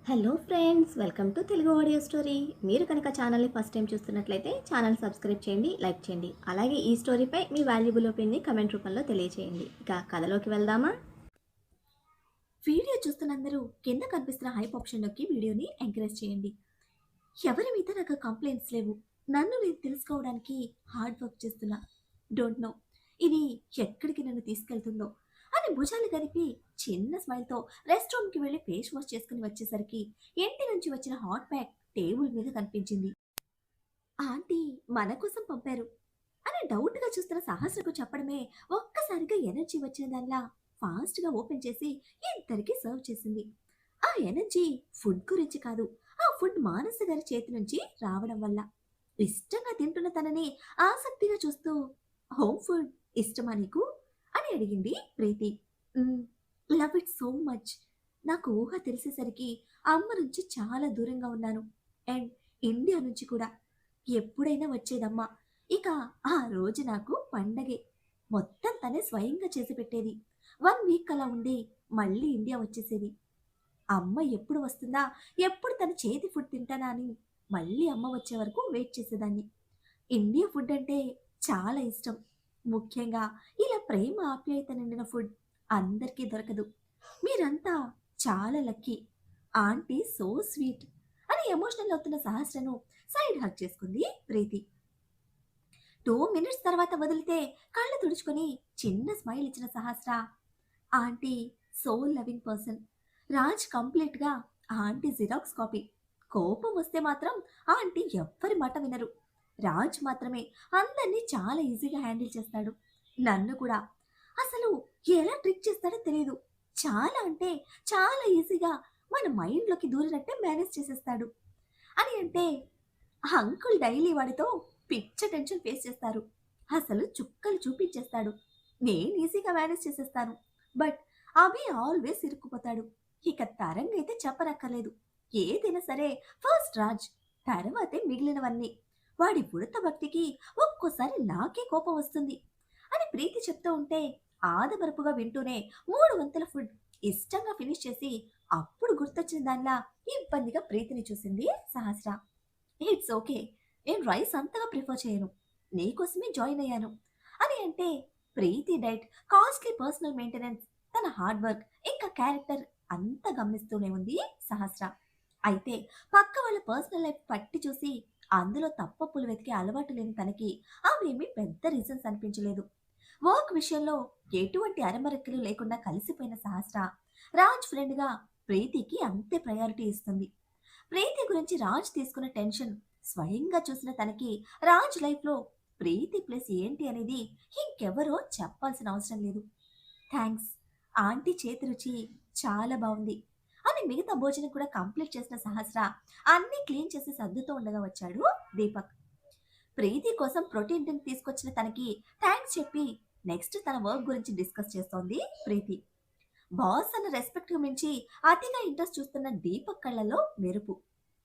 Hello friends, welcome to Telugu audio story. మీరు కనుక ఛానల్ని ఫస్ట్ టైం చూస్తున్నట్లయితే ఛానల్ సబ్స్క్రైబ్ చేయండి, లైక్ చేయండి. అలాగే ఈ స్టోరీపై మీ వాల్యుబుల్ ఒపీనియన్ని కమెంట్ రూపంలో తెలియజేయండి. ఇక కథలోకి వెళ్దామా? వీడియో చూస్తున్నందరూ కింద కనిపిస్తున్న హైప్ ఆప్షన్ నొక్కి వీడియోని ఎంకరేజ్ చేయండి. ఎవరి మీద నాకు కంప్లైంట్స్ లేవు. నన్ను నేను తెలుసుకోవడానికి హార్డ్ వర్క్ చేస్తున్నా. డోంట్ నో ఇది ఎక్కడికి నన్ను తీసుకెళ్తుందో అని భుజాలు కలిపి చిన్న స్మైల్తో రెస్ట్ రూమ్కి వెళ్ళి ఫేస్ వాష్ చేసుకుని వచ్చేసరికి ఇంటి నుంచి వచ్చిన హాట్ ప్యాక్ టేబుల్ మీద కనిపించింది. ఆంటీ మన కోసం పంపారు అని డౌట్గా చూస్తున్న సహస్రకు చెప్పడమే ఒక్కసారిగా ఎనర్జీ వచ్చిన దానిలా ఫాస్ట్గా ఓపెన్ చేసి ఇద్దరికి సర్వ్ చేసింది. ఆ ఎనర్జీ ఫుడ్ గురించి కాదు, ఆ ఫుడ్ మానస గారి చేతి నుంచి రావడం వల్ల. ఇష్టంగా తింటున్న తనని ఆసక్తిగా చూస్తూ, హోమ్ ఫుడ్ ఇష్టమా నీకు అని అడిగింది Preethi. Love it so much. నాకు ఊహ తెలిసేసరికి అమ్మ నుంచి చాలా దూరంగా ఉన్నాను. అండ్ ఇండియా నుంచి కూడా. ఎప్పుడైనా వచ్చేదమ్మా. ఇక ఆ రోజు నాకు పండగే. మొత్తం తనే స్వయంగా చేసి పెట్టేది. 1 వీక్ అలా ఉండి మళ్ళీ ఇండియా వచ్చేసేది. అమ్మ ఎప్పుడు వస్తుందా, ఎప్పుడు తన చేతి ఫుడ్ తింటానా అని మళ్ళీ అమ్మ వచ్చే వరకు వెయిట్ చేసేదాన్ని. ఇండియా ఫుడ్ అంటే చాలా ఇష్టం. ముఖ్యంగా ఇలా ప్రేమ ఆప్యాయత నిండిన ఫుడ్ అందరికీ దొరకదు. మీరంతా చాలా లక్కీ. ఆంటీ సో స్వీట్ అని ఎమోషనల్ అవుతున్న సహస్రను సైడ్ హగ్ చేసుకుంది ప్రీతి. 2 మినిట్స్ తర్వాత వదిలితే కళ్ళు తుడుచుకొని చిన్న స్మైల్ ఇచ్చిన Sahasra, aunty so loving person. Raj కంప్లీట్గా ఆంటీ జిరాక్స్ కాపీ. కోపం వస్తే మాత్రం ఆంటీ ఎవ్వరి మాట వినరు. రాజ్ మాత్రమే అందరినీ చాలా ఈజీగా హ్యాండిల్ చేస్తాడు. నన్ను కూడా అసలు ఎలా ట్రిక్ చేస్తాడో తెలియదు. చాలా అంటే చాలా ఈజీగా మన మైండ్లోకి దూరినట్టే మేనేజ్ చేసేస్తాడు అని అంటే, అంకుల్ డైలీ వాడితో పిచ్చ టెన్షన్ ఫేస్ చేస్తారు. అసలు చుక్కలు చూపించేస్తాడు. నేను ఈజీగా మేనేజ్ చేసేస్తాను. బట్ అవి ఆల్వేస్ ఇరుక్కుపోతాడు. ఇక తరంగ అయితే చెప్పనక్కర్లేదు. ఏదైనా సరే ఫస్ట్ రాజ్, తర్వాతే మిగిలినవన్నీ. వాడి ఉడత భక్తికి ఒక్కోసారి నాకే కోపం వస్తుంది అని ప్రీతి చెప్తూ ఉంటే ఆదమరపుగా వింటూనే 3 వంతుల ఫుడ్ ఇష్టంగా ఫినిష్ చేసి అప్పుడు గుర్తొచ్చిన దానిలా ఇబ్బందిగా ప్రీతిని చూసింది సహస్ర. ఇట్స్ ఓకే, నేను రైస్ అంతగా ప్రిఫర్ చేయను, నీకోసమే జాయిన్ అయ్యాను అని అంటే, ప్రీతి డైట్, కాస్ట్లీ పర్సనల్ మెయింటెనెన్స్, తన హార్డ్ వర్క్ ఇంకా క్యారెక్టర్ అంతా గమనిస్తూనే ఉంది సహస్ర. అయితే పక్క వాళ్ళ పర్సనల్ లైఫ్ పట్టి చూసి అందులో తప్పప్పులు వెతికే అలవాటు లేని తనకి అవేమీ పెద్ద రీజన్స్ అనిపించలేదు. వర్క్ విషయంలో ఎటువంటి అరమరక్కలు లేకుండా కలిసిపోయిన సహస్ర రాజ్ ఫ్రెండ్గా ప్రీతికి అంతే ప్రయారిటీ ఇస్తుంది. ప్రీతి గురించి రాజ్ తీసుకున్న టెన్షన్ స్వయంగా చూసిన తనకి రాజ్ లైఫ్లో ప్రీతి ప్లేస్ ఏంటి అనేది ఇంకెవరో చెప్పాల్సిన అవసరం లేదు. థ్యాంక్స్, ఆంటీ చేతి రుచి చాలా బాగుంది అని మిగతా భోజనం కూడా కంప్లీట్ చేసిన సహస్ర అన్నీ క్లీన్ చేసి సర్దుతూ ఉండగా వచ్చాడు దీపక్. ప్రీతి కోసం ప్రోటీన్ డ్రింక్ తీసుకొచ్చిన తనకి థ్యాంక్స్ చెప్పి నెక్స్ట్ తన వర్క్ గురించి డిస్కస్ చేస్తోంది ప్రీతి. బాస్ అన్న రెస్పెక్ట్ మించి అతిగా ఇంట్రెస్ట్ చూస్తున్న దీపక్ కళ్ళలో మెరుపు.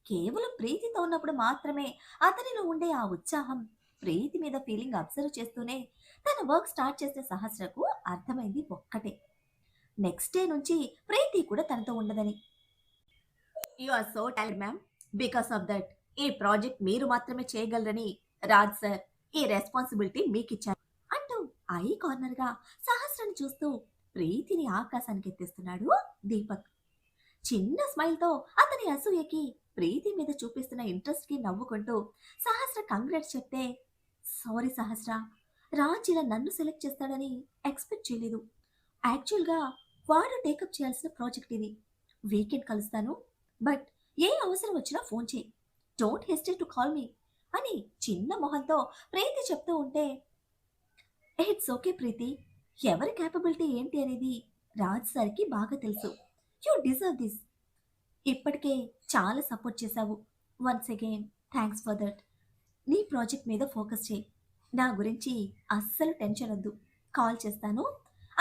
కేవలం ప్రీతితో ఉన్నప్పుడు మాత్రమే అతనిలో ఉండే ఆ ఉత్సాహం, ప్రీతి మీద ఫీలింగ్ అబ్జర్వ్ చేస్తూనే తన వర్క్ స్టార్ట్ చేసిన సహస్రకు అర్థమైంది ఒక్కటే, నెక్స్ట్ డే నుంచి ప్రీతి కూడా తనతో ఉండదని. You are so talent ma'am. Because of that ఈ ప్రాజెక్ట్ మీరు మాత్రమే చేయగలరని రాజ్ సార్ ఈ రెస్పాన్సిబిలిటీ మీకు ఇచ్చారు అంటూ ఐ కార్నర్ గా సహస్రను చూస్తూ ప్రీతిని ఆకాశానికి ఎత్తిస్తున్నాడు దీపక్. చిన్న స్మైల్ తో అతని అసూయకి, ప్రీతి మీద చూపిస్తున్న ఇంట్రెస్ట్ కి నవ్వుకుంటూ సహస్ర కంగ్రాట్స్ చెప్తే, సారీ సహస్ర, రాజ్ ఇలా నన్ను సెలెక్ట్ చేస్తాడని ఎక్స్పెక్ట్ చేయలేదు. యాక్చువల్గా వాడు టేకప్ చేయాల్సిన ప్రాజెక్ట్ ఇది. వీకెండ్ కలుస్తాను, బట్ ఏ అవసరం వచ్చినా ఫోన్ చేయి, don't hesitate to call me అని చిన్న మొహంతో ప్రీతి చెప్తూ ఉంటే, ఇట్స్ ఓకే ప్రీతి, ఎవరి క్యాపబిలిటీ ఏంటి అనేది రాజ్ సార్కి బాగా తెలుసు. You deserve this. ఇప్పటికే చాలా సపోర్ట్ చేశావు. Once again thanks for that. నీ ప్రాజెక్ట్ మీద ఫోకస్ చేయి, నా గురించి అస్సలు టెన్షన్ వద్దు, కాల్ చేస్తాను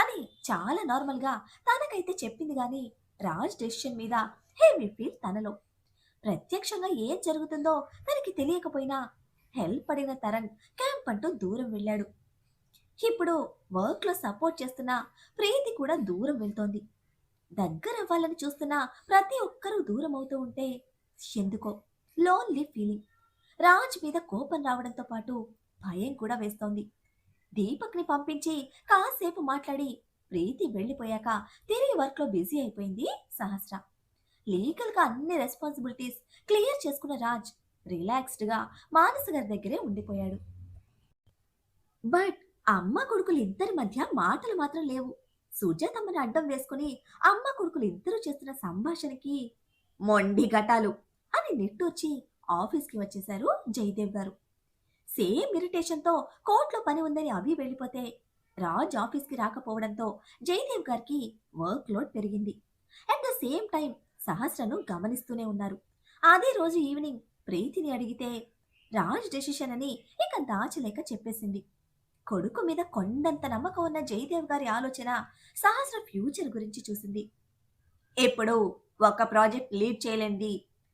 అని చాలా నార్మల్గా తనకైతే చెప్పింది. కానీ రాజ్ డెసిషన్ మీద హేమీ ఫీల్ తనలో. ప్రత్యక్షంగా ఏం జరుగుతుందో తనకి తెలియకపోయినా హెల్ప్ అడిగిన తరంగ్ క్యాంప్ అంటూ దూరం వెళ్ళాడు. ఇప్పుడు వర్క్లో సపోర్ట్ చేస్తున్న ప్రీతి కూడా దూరం వెళ్తోంది. దగ్గరవ్వాలని చూస్తున్న ప్రతి ఒక్కరూ దూరం అవుతూ ఉంటే ఎందుకో లోన్లీ ఫీలింగ్. రాజ్ మీద కోపం రావడంతో పాటు భయం కూడా వేస్తోంది. దీపక్ని పంపించి కాసేపు మాట్లాడి ప్రీతి వెళ్ళిపోయాక తిరిగి వర్క్లో బిజీ అయిపోయింది సహస్ర. లీగల్గా అన్ని రెస్పాన్సిబిలిటీస్ క్లియర్ చేసుకున్న రాజ్ రిలాక్స్డ్గా మానస గారి దగ్గరే ఉండిపోయాడు. బట్ అమ్మ కొడుకులు ఇద్దరి మధ్య మాటలు మాత్రం లేవు. సుజాతమ్మని అడ్డం వేసుకుని అమ్మ కొడుకులు ఇద్దరు చేస్తున్న సంభాషణకి మొండి ఘటాలు అని నిట్టూర్చి ఆఫీస్కి వచ్చేశారు జయదేవ్ గారు. సేమ్ ఇరిటేషన్తో కోర్టులో పని ఉందని అవి వెళ్ళిపోతే రాజ్ ఆఫీస్కి రాకపోవడంతో జయదేవ్ గారికి వర్క్ లోడ్ పెరిగింది. అట్ ద సేమ్ టైం సహస్రను గమనిస్తూనే ఉన్నారు. అదే రోజు ఈవినింగ్ ప్రీతిని అడిగితే రాజ్ డెసిషన్ అని ఇక దాచలేక చెప్పేసింది. కొడుకు మీద కొండంత నమ్మకం ఉన్న జయదేవ్ గారి ఆలోచన సహస్ర ఫ్యూచర్ గురించి చూసింది. ఇప్పుడు ఒక ప్రాజెక్ట్ లీడ్ చేయలేంది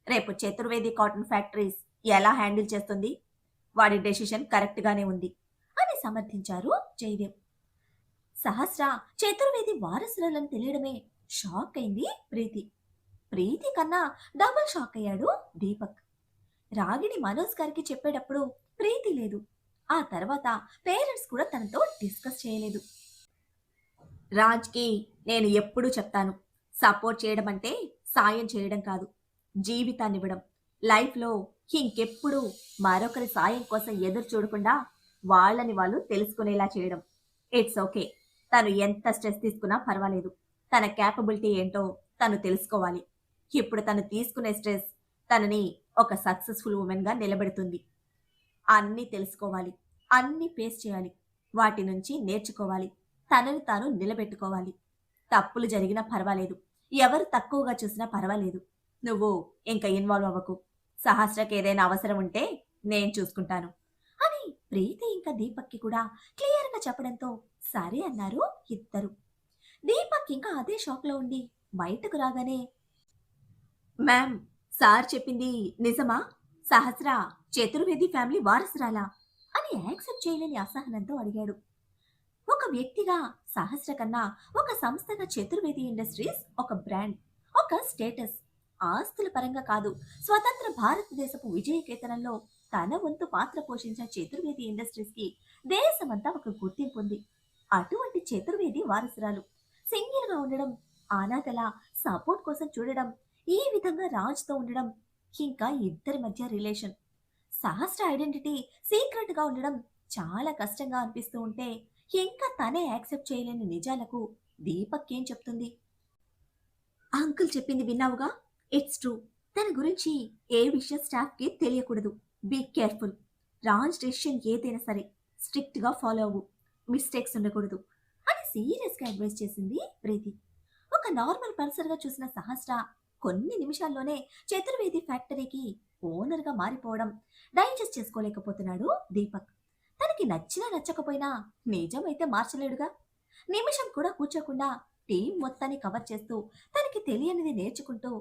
రేపు చతుర్వేది కాటన్ ఫ్యాక్టరీస్ ఎలా హ్యాండిల్ చేస్తుంది? వాడి డెసిషన్ కరెక్ట్ గానే ఉంది అని సమర్థించారు జయదేవ్. సహస్ర చతుర్వేది వారసురాలని తెలియడమే షాక్ అయింది ప్రీతి. ప్రీతి కన్నా డబుల్ షాక్ అయ్యాడు దీపక్. రాగిణి మనోజ్ గారికి చెప్పేటప్పుడు ప్రీతి లేదు. ఆ తర్వాత పేరెంట్స్ కూడా తనతో డిస్కస్ చేయలేదు. రాజ్కి నేను ఎప్పుడూ చెప్తాను, సపోర్ట్ చేయడం అంటే సాయం చేయడం కాదు, జీవితాన్నివ్వడం. లైఫ్లో ఇంకెప్పుడు మరొకరి సాయం కోసం ఎదురు చూడకుండా వాళ్ళని వాళ్ళు తెలుసుకునేలా చేయడం. ఇట్స్ ఓకే, తను ఎంత స్ట్రెస్ తీసుకున్నా పర్వాలేదు. తన క్యాపబిలిటీ ఏంటో తను తెలుసుకోవాలి. ఇప్పుడు తను తీసుకునే స్ట్రెస్ తనని ఒక సక్సెస్ఫుల్ ఉమెన్గా నిలబెడుతుంది. అన్నీ తెలుసుకోవాలి, అన్నీ ఫేస్ చేయాలి, వాటి నుంచి నేర్చుకోవాలి, తనని తాను నిలబెట్టుకోవాలి. తప్పులు జరిగినా పర్వాలేదు, ఎవరు తక్కువగా చూసినా పర్వాలేదు, నువ్వు ఇంకా ఇన్వాల్వ్ అవ్వకు. సహస్రకి ఏదైనా అవసరం ఉంటే నేను చూసుకుంటాను అని ప్రీతి ఇంకా దీపక్కి కూడా క్లియర్గా చెప్పడంతో సరే అన్నారు ఇద్దరు. దీపక్ ఇంకా అదే షాక్లో ఉండి బయటకు రాగానే, మ్యామ్, సార్ చెప్పింది నిజమా? సహస్ర చతుర్వేది ఫ్యామిలీ వారసురాలా అని యాక్సెప్ట్ చేయలేని అసహనంతో అడిగాడు. ఒక వ్యక్తిగా సహస్ర కన్నా ఒక సంస్థగా చతుర్వేది ఇండస్ట్రీస్ ఒక బ్రాండ్, ఒక స్టేటస్. ఆస్తుల పరంగా కాదు, స్వతంత్ర భారతదేశపు విజయకేతనంలో తన వంతు పాత్ర పోషించిన చతుర్వేది ఇండస్ట్రీస్కి దేశమంతా ఒక గుర్తింపు ఉంది. అటువంటి చతుర్వేది వారసురాలు సింగిల్గా ఉండడం, అనాథల సపోర్ట్ కోసం చూడడం, ఈ విధంగా రాజ్తో ఉండడం, ఇంకా ఇద్దరి మధ్య రిలేషన్, సహస్ర ఐడెంటిటీ సీక్రెట్గా ఉండడం చాలా కష్టంగా అనిపిస్తూ ఉంటే ఇంకా తనే యాక్సెప్ట్ చేయలేని నిజాలకు దీపక్ ఏం చెప్తుంది? అంకుల్ చెప్పింది విన్నావుగా, ఇట్స్ ట్రూ. తన గురించి ఏ విషయం స్టాఫ్కి తెలియకూడదు. Be careful. రాజ్ డెసిషన్ ఏదైనా సరే స్ట్రిక్ట్గా ఫాలో అవ్వు, మిస్టేక్స్ ఉండకూడదు అని సీరియస్గా అడ్వైస్ చేసింది ప్రీతి. ఒక నార్మల్ పర్సన్గా చూసిన సహస్ర కొన్ని నిమిషాల్లోనే చతుర్వేది ఫ్యాక్టరీకి ఓనర్గా మారిపోవడం డైజెస్ట్ చేసుకోలేకపోతున్నాడు దీపక్. తనకి నచ్చినా నచ్చకపోయినా నిజమైతే మార్చలేడుగా. నిమిషం కూడా కూర్చోకుండా టీం మొత్తాన్ని కవర్ చేస్తూ తనకి తెలియనిది నేర్చుకుంటూ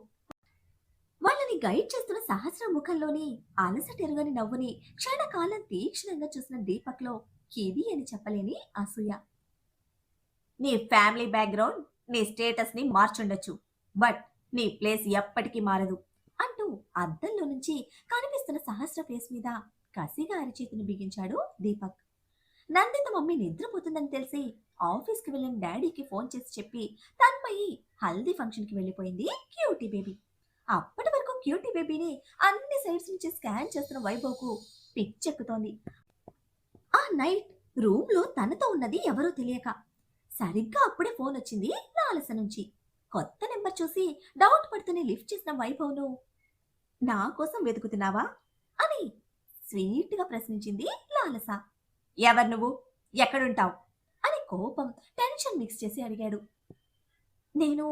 వాళ్ళని గైడ్ చేస్తున్న సహస్ర ముఖంలోని అలసటెరుగని నవ్వుని క్షణకాలం తీక్షణంగా చూసిన దీపక్లో ఇది అని చెప్పలేని అసూయ. నీ ఫ్యామిలీ బ్యాక్గ్రౌండ్ నీ స్టేటస్ ని మార్చుండొచ్చు, బట్ నీ ప్లేస్ ఎప్పటికీ మారదు అంటూ అద్దంలో నుంచి కనిపిస్తున్న సహస్ర ఫేస్ మీద కసిగా అరిచేతిని బిగించాడు దీపక్. నందిత మమ్మీ నిద్రపోతుందని తెలిసి ఆఫీస్కి వెళ్ళిన డాడీకి ఫోన్ చేసి చెప్పి తన్మయి హల్దీ ఫంక్షన్కి వెళ్ళిపోయింది క్యూటీ బేబీ. అప్పటి వరకు క్యూటీ బేబీని అన్ని సైడ్స్ నుంచి స్కాన్ చేస్తున్న వైభవ్కు పిచ్చెక్కుతోంది. ఆ నైట్ రూమ్లో తనతో ఉన్నది ఎవరో తెలియక సరిగ్గా అప్పుడే ఫోన్ వచ్చింది లాలస నుంచి. కొత్త నెంబర్ చూసి డౌట్ పడుతూనే లిఫ్ట్ చేసిన వైభవ్ను, నా కోసం వెతుకుతున్నావా అని స్వీట్గా ప్రశ్నించింది లాలస. ఎవరు నువ్వు, ఎక్కడుంటావు అని కోపం టెన్షన్ మిక్స్ చేసి అడిగాడు. నేను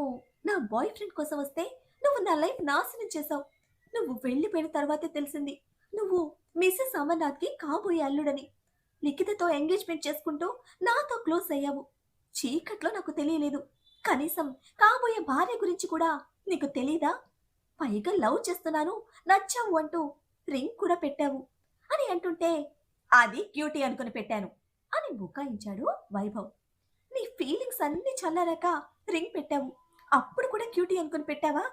నా బాయ్ ఫ్రెండ్ కోసం వస్తే నువ్వు నా లైఫ్ నాశనం చేశావు. నువ్వు వెళ్ళిపోయిన తర్వాతే తెలిసింది నువ్వు మిస్సెస్ అమర్నాథ్కి కాబోయే అల్లుడని. లిఖితతో ఎంగేజ్మెంట్ చేసుకుంటూ నాతో క్లోజ్ అయ్యావు. చీకట్లో నాకు తెలియలేదు. కనీసం కాబోయే భార్య గురించి కూడా నీకు తెలీదా? పైగా లవ్ చేస్తున్నాను, నచ్చావు అంటూ రింగ్ కూడా పెట్టావు అని అంటుంటే అది క్యూటీ అనుకుని పెట్టాను అని బుకాయించాడు వైభవ్. నీ ఫీలింగ్స్ అన్ని చల్లారాక రింగ్ పెట్టావు, అప్పుడు కూడా క్యూటీ అనుకుని పెట్టావా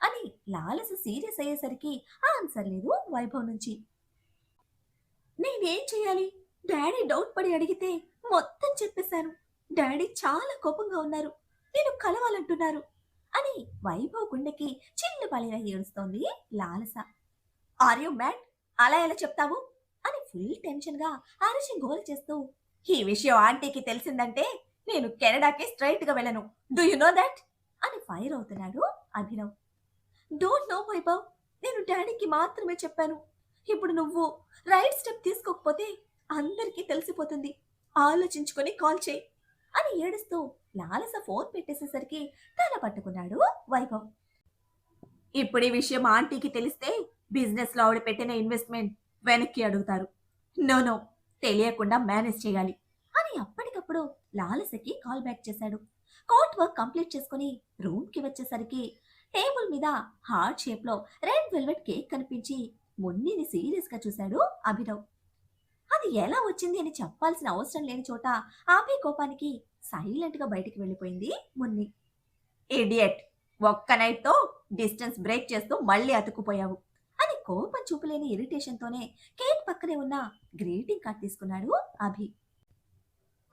అని లాలస సీరియస్ అయ్యేసరికి ఆన్సర్ లేదు వైభవ్ నుంచి. నేనేం చేయాలి? డాడీ డౌట్ పడి అడిగితే మొత్తం చెప్పేశాను. డాడీ చాలా కోపంగా ఉన్నారు. నేను కలవాలంటున్నారు అని వైభవ్ గుండెకి చిల్లు పలిలా ఏడుస్తోంది లాలస. Are you mad? అలా ఎలా చెప్తావు అని ఫుల్ టెన్షన్ గా అరిచి గోల చేస్తూ, ఈ విషయం ఆంటీకి తెలిసిందంటే నేను కెనడాకి స్ట్రైట్ గా వెళ్ళను. డూ యు నో దట్ అని ఫైర్ అవుతున్నాడు అభినవ్. డోంట్ నో వైభవ్, నేను డాడీకి మాత్రమే చెప్పాను. ఇప్పుడు నువ్వు రైట్ స్టెప్ తీసుకోకపోతే అందరికీ తెలిసిపోతుంది. ఆలోచించుకొని కాల్ చేయి అని ఏడుస్తూ లాలస ఫోన్ పెట్టేసేసరికి తల పట్టుకున్నాడు వైభవ్. ఇప్పుడు ఈ విషయం ఆంటీకి తెలిస్తే బిజినెస్ లో ఆవిడ పెట్టిన ఇన్వెస్ట్మెంట్ వెనక్కి అడుగుతారు. నో నో, తెలియకుండా మేనేజ్ చేయాలి అని అప్పటికప్పుడు లాలసకి కాల్ బ్యాక్ చేశాడు. కోర్ట్ వర్క్ కంప్లీట్ చేసుకుని రూమ్ కి వచ్చేసరికి టేబుల్ మీద హార్ట్ షేప్ లో రెడ్ వెల్వెట్ కేక్ కనిపించి మున్నిని సీరియస్ గా చూశాడు అభినవ్. అది ఎలా వచ్చింది అని చెప్పాల్సిన అవసరం లేని చోట ఆపే కోపానికి సైలెంట్ గా బయటికి వెళ్ళిపోయింది మున్ని. ఇడియట్, ఒక్క నైట్ తో డిస్టెన్స్ బ్రేక్ చేస్తూ మళ్ళీ అతుక్కుపోయావు అని కోపం చూపలేని ఇరిటేషన్ తోనే కేక్ పక్కనే ఉన్న గ్రీటింగ్ కార్డ్ తీసుకున్నాడు Abhi.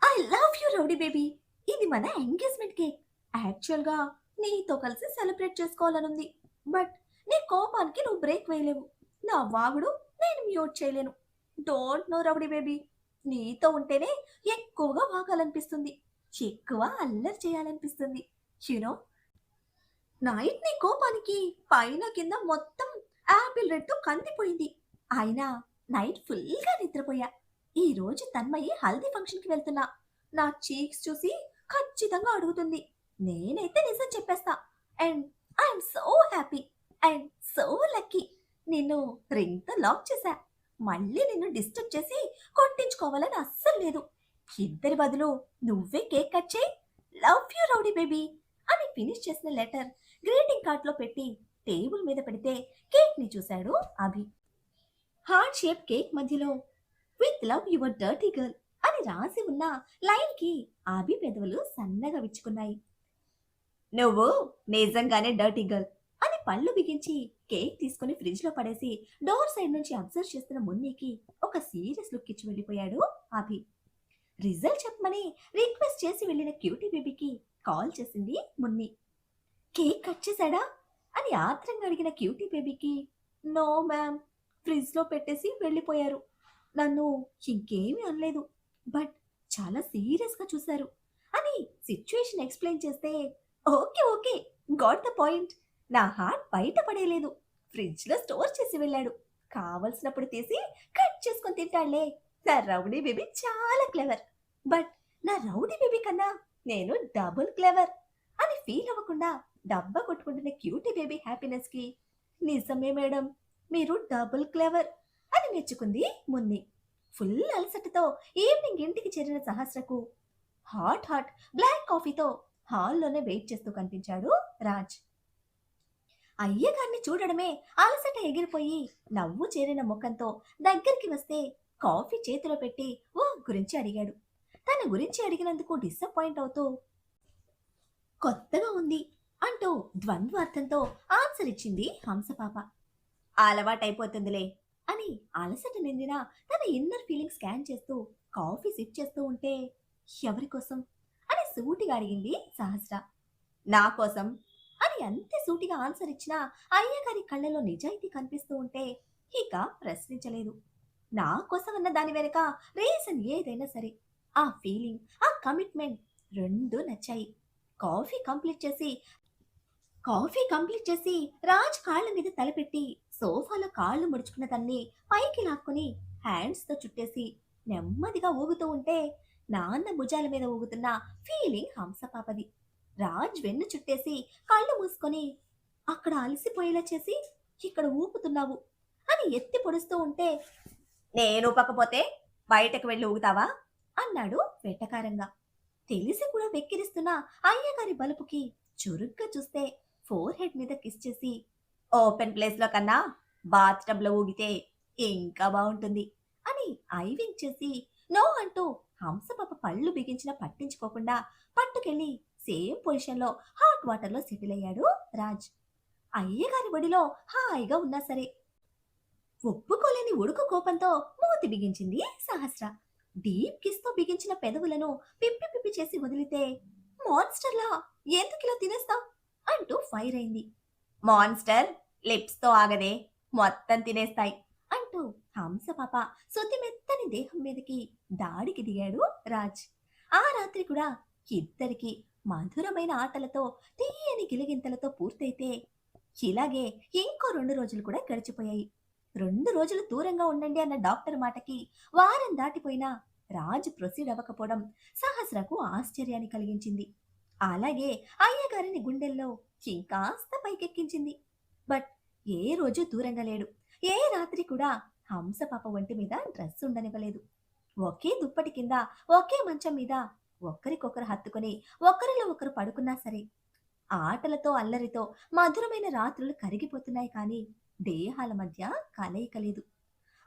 I love you rowdy baby, ఇది మన ఎంగేజ్మెంట్ కేక్. యాక్చువల్ గా నీతో కలిసి సెలబ్రేట్ చేసుకోవాలనుంది, బట్ నీ కోపానికి నువ్వు బ్రేక్ వేయలేవు. నా వాగుడు నేను మ్యూట్ చేయలేను. డోంట్ నో రౌడీ బేబీ, నీతో ఉంటేనే ఎక్కువగా వాగాలనిపిస్తుంది, ఎక్కువ అల్లరి చేయాలనిపిస్తుంది. యూనో, నైట్ నీ కోపానికి పైన కింద మొత్తం యాపిల్ రెడ్తో కందిపోయింది. అయినా నైట్ ఫుల్గా నిద్రపోయా. ఈ రోజు తన్మయి హల్దీ ఫంక్షన్కి వెళ్తున్నా. నా చీక్స్ చూసి ఖచ్చితంగా అడుగుతుంది. నేనైతే నిజం చెప్పేస్తా. And I'm so happy and so lucky. నిన్ను రింగ్తో లాక్ చేశా. మళ్ళీ నిన్ను డిస్టర్బ్ చేసి కొట్టించుకోవాలని అస్సలు లేదు. ఇద్దరి బదులు నువ్వే కేక్ కట్ చేయి. లవ్ యూ రౌడీ బేబీ అని ఫినిష్ చేసిన లెటర్ గ్రీటింగ్ కార్డ్ లో పెట్టి టేబుల్ మీద పెడితే కేక్ ని చూశాడు అభి. హార్ట్ షేప్ కేక్ మధ్యలో with love your dirty girl అని రాసి ఉన్న లైన్ కి అభి పెదవులు సన్నగా విచ్చుకున్నాయి. నువ్వు నిజంగానే డర్టీ గర్ల్ అని పళ్ళు బిగించి కేక్ తీసుకుని ఫ్రిడ్జ్ లో పడేసి డోర్ సైడ్ నుంచి అబ్జర్వ్ చేస్తున్న మున్నికి ఒక సీరియస్ లుక్ ఇచ్చి వెళ్ళిపోయాడు అభి. రిజల్ట్ చెప్పమని రిక్వెస్ట్ చేసి వెళ్ళిన క్యూటీ బేబీకి కాల్ చేసింది మున్ని. కేక్ కట్ చేశాడా అని ఆత్రంగా అడిగిన క్యూటీ బేబీకి నో మ్యామ్, ఫ్రిడ్జ్ లో పెట్టేసి వెళ్ళిపోయారు. నన్ను ఇంకేమీ అనలేదు, బట్ చాలా సీరియస్ గా చూశారు అని సిచ్యువేషన్ ఎక్స్ప్లెయిన్ చేస్తే okay okay, got the point. నా హార్ట్ బయట పడేయలేదు, ఫ్రిడ్జ్ లో స్టోర్ చేసి వెళ్ళాడు. కావలసినప్పుడు తీసి కట్ చేసుకొని తింటాళ్లే. నా రౌడీ బేబీ చాలా క్లెవర్, బట్ నా రౌడీ బేబీ కన్నా నేను డబుల్ క్లెవర్ అని ఫీల్ అవ్వకుండా డబ్బా కొట్టుకుంటున్న క్యూటీ బేబీ హ్యాపీనెస్ కి నిజమే మేడం, మీరు డబుల్ క్లెవర్ అని మెచ్చుకుంది మున్ని. ఫుల్ అలసటతో ఈవినింగ్ ఇంటికి చేరిన సహస్రకు హాట్ హాట్ బ్లాక్ కాఫీతో హాల్లోనే వెయిట్ చేస్తూ కనిపించాడు రాజ్. అయ్యగారిని చూడడమే అలసట ఎగిరిపోయి నవ్వు చేరిన ముఖంతో దగ్గరికి వస్తే కాఫీ చేతిలో పెట్టి ఓ గురించి అడిగాడు. తన గురించి అడిగినందుకు డిసప్పాయింట్ అవుతూ కొత్తగా ఉంది అంటూ ద్వంద్వార్థంతో ఆన్సర్ ఇచ్చింది హంసపాప. అలవాటైపోతుందిలే అని అలసట నిండిన తన ఇన్నర్ ఫీలింగ్ స్కాన్ చేస్తూ కాఫీ సిప్ చేస్తూ ఉంటే ఎవరి కోసం అని సూటిగా అడిగింది సహస్ర. నా కోసం అని అంతే సూటిగా ఆన్సర్ ఇచ్చిన అయ్యగారి కళ్ళలో నిజాయితీ కనిపిస్తూ ఉంటే ఇక ప్రశ్నించలేదు. నా కోసం అన్న దాని వెనుక రీజన్ ఏదైనా సరే ఆ ఫీలింగ్, ఆ కమిట్మెంట్ రెండూ నచ్చాయి. కాఫీ కంప్లీట్ చేసి రాజ్ కాళ్ళ మీద తలపెట్టి సోఫాలో కాళ్ళు ముడుచుకున్న తన్ని పైకి లాక్కుని హ్యాండ్స్ తో చుట్టేసి నెమ్మదిగా ఊగుతూ ఉంటే నాన్న భుజాల మీద ఊగుతున్న ఫీలింగ్ హంసపాపది. రాజ్ వెన్ను చుట్టేసి కళ్ళు మూసుకొని అక్కడ అలసిపోయేలా చేసి ఇక్కడ ఊపుతున్నావు అని ఎత్తి పొడుస్తూ ఉంటే నేను ఊపకపోతే బయటకు వెళ్ళి ఊగుతావా అన్నాడు వెటకారంగా. తెలిసి కూడా వెక్కిరిస్తున్న అయ్యగారి బలుపుకి చురుగ్గా చూస్తే ఫోర్ హెడ్ మీద కిస్ చేసి ఓపెన్ ప్లేస్ లో కన్నా బాత్ టబ్ లో ఊగితే ఇంకా బాగుంటుంది అని ఐవింగ్ చేసి నో అంటూ హంసపాప పళ్ళు బిగించినా పట్టించుకోకుండా పట్టుకెళ్లి సేమ్ పొజిషన్లో హాట్ వాటర్లో సెటిల్ అయ్యాడు రాజ్. అయ్యగారి ఒడిలో హాయిగా ఉన్నా సరే ఒప్పుకోలేని ఉడుకు కోపంతో మూతి బిగించింది సహస్ర. డీప్ కిస్తో బిగించిన పెదవులను పిప్పి పిప్పి చేసి వదిలితే, మాన్స్టర్లా ఎందుకిలా తినేస్తావ్ అంటూ ఫైర్ అయింది. మాన్స్టర్ లిప్స్తో ఆగదే, మొత్తం తినేస్తాయి అంటూ హంసపాప మెత్తని దేహం మీదకి దాడికి దిగాడు రాజ్. ఆ రాత్రి కూడా ఇద్దరికి మధురమైన ఆటలతో తీయని గిలిగింతలతో పూర్తయితే, ఇలాగే ఇంకో 2 రోజులు కూడా గడిచిపోయాయి. 2 రోజులు దూరంగా ఉండండి అన్న డాక్టర్ మాటకి వారం దాటిపోయినా రాజు ప్రొసీడ్ అవ్వకపోవడం సహస్రకు ఆశ్చర్యాన్ని కలిగించింది. అలాగే అయ్యగారిని గుండెల్లో ఇంకాస్త పైకెక్కించింది. బట్ ఏ రోజు దూరంగా లేడు. ఏ రాత్రి కూడా హంసపాప ఒంటి మీద డ్రెస్ ఉండనివ్వలేదు. ఒకే దుప్పటి కింద ఒకే మంచం మీద ఒకరికొకరు హత్తుకొని ఒకరిలో ఒకరు పడుకున్నా సరే ఆటలతో అల్లరితో మధురమైన రాత్రులు కరిగిపోతున్నాయి, కానీ దేహాల మధ్య కలయిక లేదు.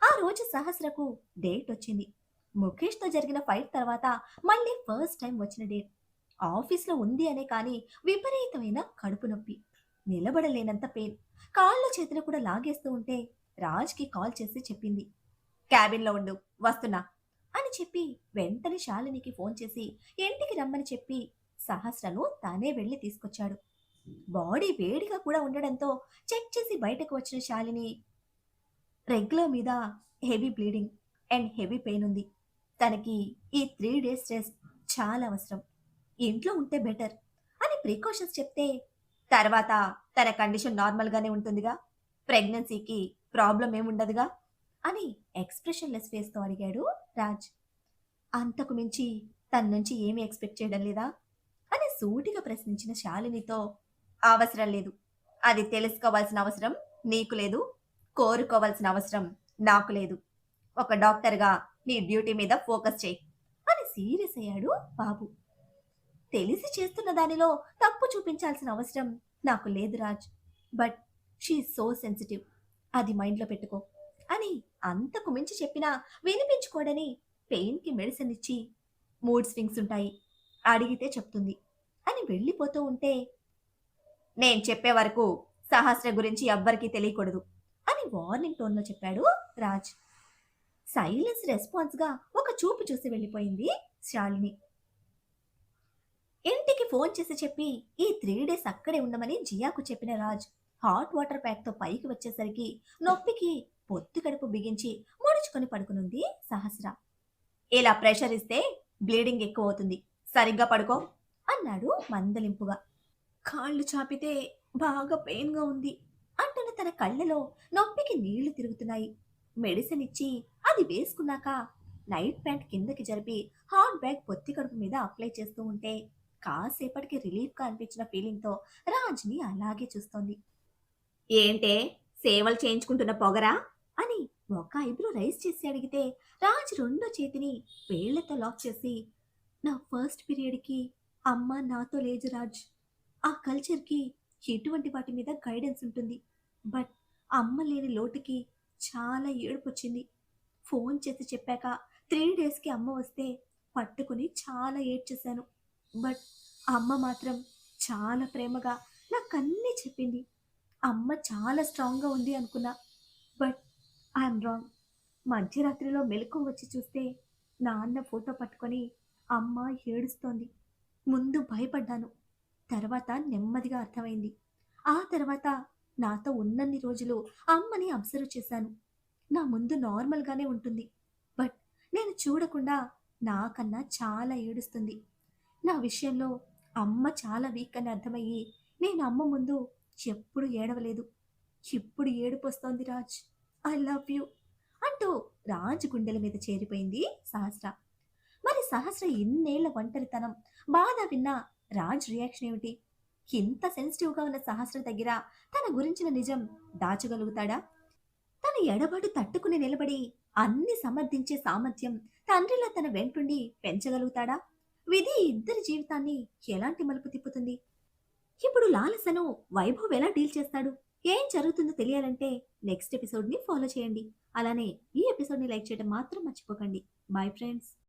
ఆ రోజు సహస్రకు డేట్ వచ్చింది. ముఖేష్తో జరిగిన ఫైట్ తర్వాత మళ్ళీ ఫస్ట్ టైం వచ్చిన డేట్. ఆఫీస్లో ఉంది అనే కానీ విపరీతమైన కడుపు నొప్పి, నిలబడలేనంత పెయిన్, కాళ్ళు చేతులు కూడా లాగేస్తూ ఉంటే రాజ్కి కాల్ చేసి చెప్పింది, క్యాబిన్లో ఉండు వస్తున్నా అని చెప్పి వెంటనే శాలినికి ఫోన్ చేసి ఇంటికి రమ్మని చెప్పి సహస్రను తానే వెళ్లి తీసుకొచ్చాడు. బాడీ వేడిగా కూడా ఉండడంతో చెక్ చేసి బయటకు వచ్చిన శాలిని, రెగ్యులర్ మీద heavy bleeding and heavy pain ఉంది, తనకి ఈ 3 days రెస్ట్ చాలా అవసరం, ఇంట్లో ఉంటే బెటర్ అని ప్రికాషన్స్ చెప్తే, తర్వాత తన కండిషన్ నార్మల్గానే ఉంటుందిగా, ప్రెగ్నెన్సీకి ప్రాబ్లం ఏముండదుగా అని ఎక్స్ప్రెషన్లెస్ ఫేస్తో అడిగాడు రాజ్. అంతకు మించి తన నుంచి ఏమీ ఎక్స్పెక్ట్ చేయడం లేదా అని సూటిగా ప్రశ్నించిన శాలినితో, అవసరం లేదు, అది తెలుసుకోవాల్సిన అవసరం నీకు లేదు, కోరుకోవాల్సిన అవసరం నాకు లేదు, ఒక డాక్టర్గా నీ డ్యూటీ మీద ఫోకస్ చేయి అని సీరియస్ అయ్యాడు బాబు. తెలిసి చేస్తున్న దానిలో తప్పు చూపించాల్సిన అవసరం నాకు లేదు Raj, but she so sensitive, అది మైండ్లో పెట్టుకో అని అంతకు మించి చెప్పినా వినిపించుకోడని పెయిన్కి మెడిసిన్ ఇచ్చి, మూడ్ స్వింగ్స్ ఉంటాయి, అడిగితే చెప్తుంది అని వెళ్ళిపోతూ ఉంటే, నేను చెప్పే వరకు సహస్ర గురించి ఎవ్వరికీ తెలియకూడదు అని వార్నింగ్ టోన్లో చెప్పాడు రాజ్. సైలెన్స్ రెస్పాన్స్గా ఒక చూపు చూసి వెళ్ళిపోయింది శాలిని. ఇంటికి ఫోన్ చేసి చెప్పి ఈ 3 days అక్కడే ఉండమని జియాకు చెప్పిన రాజ్ హాట్ వాటర్ ప్యాక్తో పైకి వచ్చేసరికి నొప్పికి పొత్తి కడుపు బిగించి ముడుచుకొని పడుకునుంది సహస్ర. ఇలా ప్రెషర్ ఇస్తే బ్లీడింగ్ ఎక్కువ అవుతుంది, సరిగ్గా పడుకో అన్నాడు మందలింపుగా. కాళ్ళు చాపితే బాగా పెయిన్గా ఉంది అంటున్న తన కళ్ళలో నొప్పికి నీళ్లు తిరుగుతున్నాయి. మెడిసిన్ ఇచ్చి అది వేసుకున్నాక నైట్ ప్యాంట్ కిందకి జరిపి హాట్ బ్యాగ్ పొత్తి కడుపు మీద అప్లై చేస్తూ ఉంటే కాసేపటికి రిలీఫ్గా అనిపించిన ఫీలింగ్తో రాజ్ని అలాగే చూస్తోంది. ఏంటే సేవలు చేయించుకుంటున్న పొగరా అని ఒక ఐబ్రో రైస్ చేసి అడిగితే రాజ్ రెండో చేతిని వేళ్లతో లాక్ చేసి, నా ఫస్ట్ పీరియడ్కి అమ్మ నాతో లేదు రాజ్, ఆ కల్చర్కి ఎటువంటి వాటి మీద గైడెన్స్ ఉంటుంది, బట్ అమ్మ లేని లోటుకి చాలా ఏడుపు వచ్చింది. ఫోన్ చేసి చెప్పాక 3 daysకి అమ్మ వస్తే పట్టుకుని చాలా ఏడ్చేశాను, బట్ అమ్మ మాత్రం చాలా ప్రేమగా నాకన్నీ చెప్పింది. అమ్మ చాలా స్ట్రాంగ్గా ఉంది అనుకున్నా, బట్ ఐఎమ్ రాంగ్. మధ్యరాత్రిలో మెలకువ వచ్చి చూస్తే నాన్న ఫోటో పట్టుకొని అమ్మ ఏడుస్తోంది. ముందు భయపడ్డాను, తర్వాత నెమ్మదిగా అర్థమైంది. ఆ తర్వాత నాతో ఉన్నన్ని రోజులు అమ్మని అబ్జర్వ్ చేశాను. నా ముందు నార్మల్గానే ఉంటుంది, బట్ నేను చూడకుండా నాకన్నా చాలా ఏడుస్తుంది. నా విషయంలో అమ్మ చాలా వీక్ అని అర్థమయ్యి నేను అమ్మ ముందు ఎప్పుడు ఏడవలేదు. ఇప్పుడు ఏడుపు వస్తోంది రాజ్, ఐ లవ్ యూ అంటూ రాజ్ గుండెల మీద చేరిపోయింది సహస్ర. మరి సహస్ర ఇన్నేళ్ల ఒంటరితనం బాధ విన్నా రాజ్ రియాక్షన్ ఏమిటి? ఇంత సెన్సిటివ్గా ఉన్న సహస్ర దగ్గర తన గురించిన నిజం దాచగలుగుతాడా? తన ఎడబాటు తట్టుకుని నిలబడి అన్ని సమర్థించే సామర్థ్యం తండ్రిలా తన వెంటుండి పెంచగలుగుతాడా? విధి ఇద్దరి జీవితాన్ని ఎలాంటి మలుపు తిప్పుతుంది? ఇప్పుడు లాలసను వైభవ్ ఎలా డీల్ చేస్తాడు? ఏం జరుగుతుందో తెలియాలంటే నెక్స్ట్ ఎపిసోడ్ని ఫాలో చేయండి. అలానే ఈ ఎపిసోడ్ని లైక్ చేయడం మాత్రం మర్చిపోకండి. Bye friends.